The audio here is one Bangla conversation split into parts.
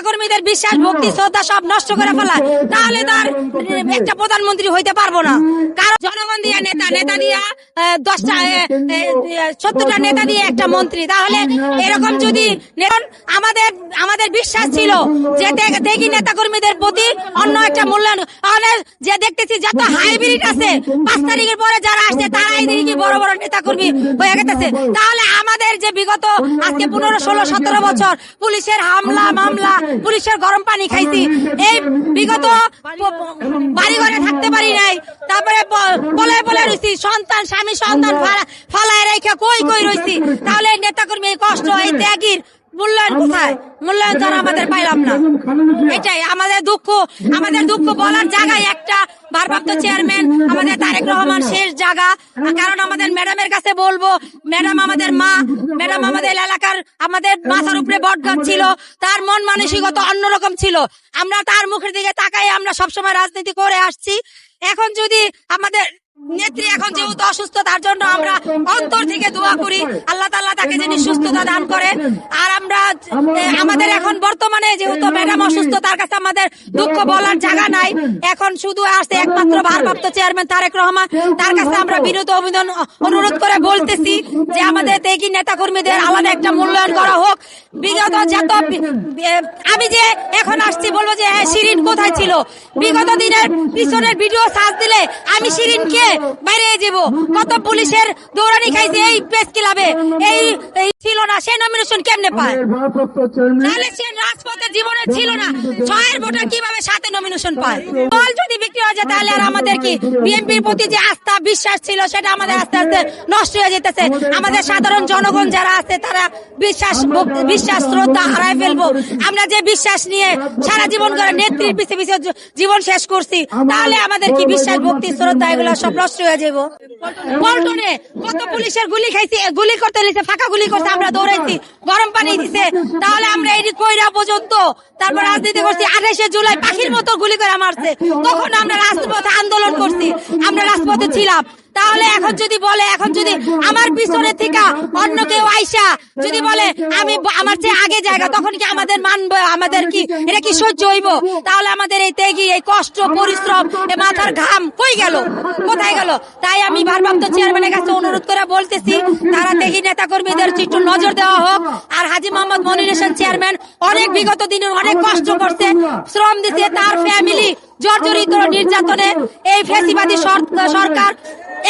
কর্মীদের বিশ্বাস ভক্তি শ্রদ্ধা সব নষ্ট করে ফেলায়, তাহলে তার একটা প্রধানমন্ত্রী হইতে পারবো না। কারণ জনগণ দিয়ে নেতা দিয়ে 70টা নেতা দিয়ে একটা মন্ত্রী, তাহলে এরকম যদি আমাদের বিশ্বাস ছিল যে দেখি নেতা কর্মীদের প্রতি অন্য একটা মূল্যায়ন, যে দেখতেছি যত হাইব্রিড আছে 5 তারিখের পরে যারা আসছে তারাই দেখি বড় বড় নেতা কর্মী হয়ে গেছে। তাহলে আমাদের যে বিগত আজকে 15, 16, 17 বছর পুলিশের হামলা মামলা, পুলিশের গরম পানি খাইছি, এই বিগত বাড়ি ঘরে থাকতে পারি নাই, তারপরে বলে রয়েছি সন্তান স্বামী সন্তান ফালায় রেখে কই রয়েছি, তাহলে নেতা কর্মী কষ্ট এই ত্যাগীর মূল্যায়ন কোথায়? মূল্যায়ন তো আমাদের পাইলাম না। এটাই আমাদের দুঃখ বলার জায়গায় একটা ভারপ্রাপ্ত চেয়ারম্যান আমাদের তারেক রহমান শেষ জায়গা। কারণ আমাদের ম্যাডামের কাছে বলবো, ম্যাডাম আমাদের মা, ম্যাডাম আমাদের এলাকার আমাদের মাথার উপরে বটগাছ ছিল, তার মন মানসিকতা অন্যরকম ছিল। আমরা তার মুখের দিকে তাকাই আমরা সবসময় রাজনীতি করে আসছি। এখন যদি আমাদের নেত্রী এখন যেহেতু অসুস্থ, তার জন্য আমরা অন্তর থেকে দোয়া করি আল্লাহ তাআলা তাকে যেন সুস্থতা দান করে। আর আমরা আমাদের এখন বর্তমানে যেহেতু ম্যাডাম অসুস্থ, তার কাছে আমাদের দুঃখ বলার জায়গা নাই। এখন শুধু আসছে একমাত্র ভারপ্রাপ্ত চেয়ারম্যান তারেক রহমান, তার কাছে আমরা বিনীত অনুরোধ করে বলতেছি যে আমাদের ত্যাগী নেতা কর্মীদের আলাদা একটা মূল্যায়ন করা হোক। বিগত যত আমি যে এখন আসছি বলবো যে শিরিন কোথায় ছিল? বিগত দিনের পিছনের ভিডিও সার্চ দিলে আমি শিরিনকে বাইরে যাব। কত পুলিশের দৌড়ানি খাইছে এই প্রেস ক্লাবে, এই ছিল না, সে নমিনেশন কেমনে পায়? তাহলে সে রাজপথের জীবনে ছিল না, 6 ভোটার কিভাবে 7 নমিনেশন পায়? দল যদি বিক্রি হয়ে যায় তাহলে আর আমাদের কি বিএনপির প্রতি যে আস্থা বিশ্বাস ছিল সেটা আমাদের আস্তে আস্তে নষ্ট হয়ে যেতেছে। আমাদের সাধারণ জনগণ যারা আছে তারা বিশ্বাস শ্রদ্ধা হারায় ফেলবো। আমরা যে বিশ্বাস নিয়ে সারা জীবন করে নেত্রীর পিছে জীবন শেষ করছি, তাহলে আমাদের কি বিশ্বাস ভক্তি শ্রদ্ধা এগুলো সব নষ্ট হয়ে যাবো। পল্টনে কত পুলিশের গুলি খাইছি, গুলি করতে লিখছে, ফাঁকা গুলি করছে, আমরা দৌড়াইছি, গরম পানি দিছে, তাহলে আমরা এই কইরা পর্যন্ত তারপর রাজনীতি করছি। 28শে জুলাই পাখির মতো গুলি করে মারছে, তখন আমরা রাজপথে আন্দোলন করছি, আমরা রাজপথে ছিলাম। তাহলে এখন যদি বলে, এখন যদি আমার পিছনে থেকে অন্য কেউ আইসা যদি বলে আমি আমার চেয়ে আগে জায়গা, তখন কি আমাদের মানবো? আমাদের কি এটা কি সহ্য হইব? তাহলে আমাদের এই ত্যাগী, এই কষ্ট পরিশ্রম, এই মাথার ঘাম কই গেল, কোথায় গেল? তাই আমি ভারপ্রাপ্ত চেয়ারম্যানের কাছে অনুরোধ করে বলতেছি তারা ত্যাগী নেতা কর্মীদের একটু নজর দেওয়া হোক। আর হাজী মোহাম্মদ মনির হোসেন চেয়ারম্যান অনেক বিগত দিনের অনেক কষ্ট করছে, শ্রম দিচ্ছে, তার ফ্যামিলি জর্জরিত নির্যাতনে এই ফ্যাসিবাদী সরকার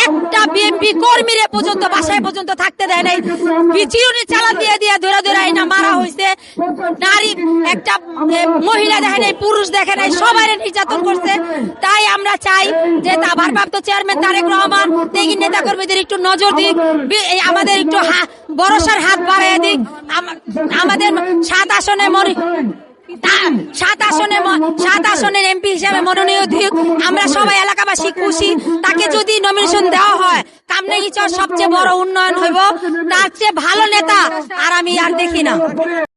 একটা বিএনপি কর্মীরে পর্যন্ত বাসায় পর্যন্ত থাকতে দেয় নাই, চিরুনি চালান দিয়ে ধরে আইনা মারা হয়েছে। নারী একটা মহিলা দেখে নাই, পুরুষ দেখে নাই, সবাই নির্যাতন করছে। তাই আমরা চাই যে ভারপ্রাপ্ত চেয়ারম্যান তারেক রহমান ত্যাগী নেতা কর্মীদের একটু নজর দিক, আমাদের একটু ভরসার হাত বাড়িয়ে দিক। আমাদের 7 আসনের এমপি হিসেবে মনোনীত দিক। আমরা সবাই এলাকাবাসী খুশি, তাকে যদি নমিনেশন দেওয়া হয় কামরাঙ্গীরচর সবচেয়ে বড় উন্নয়ন হইব, তার চেয়ে ভালো নেতা আর আমি আর দেখি না।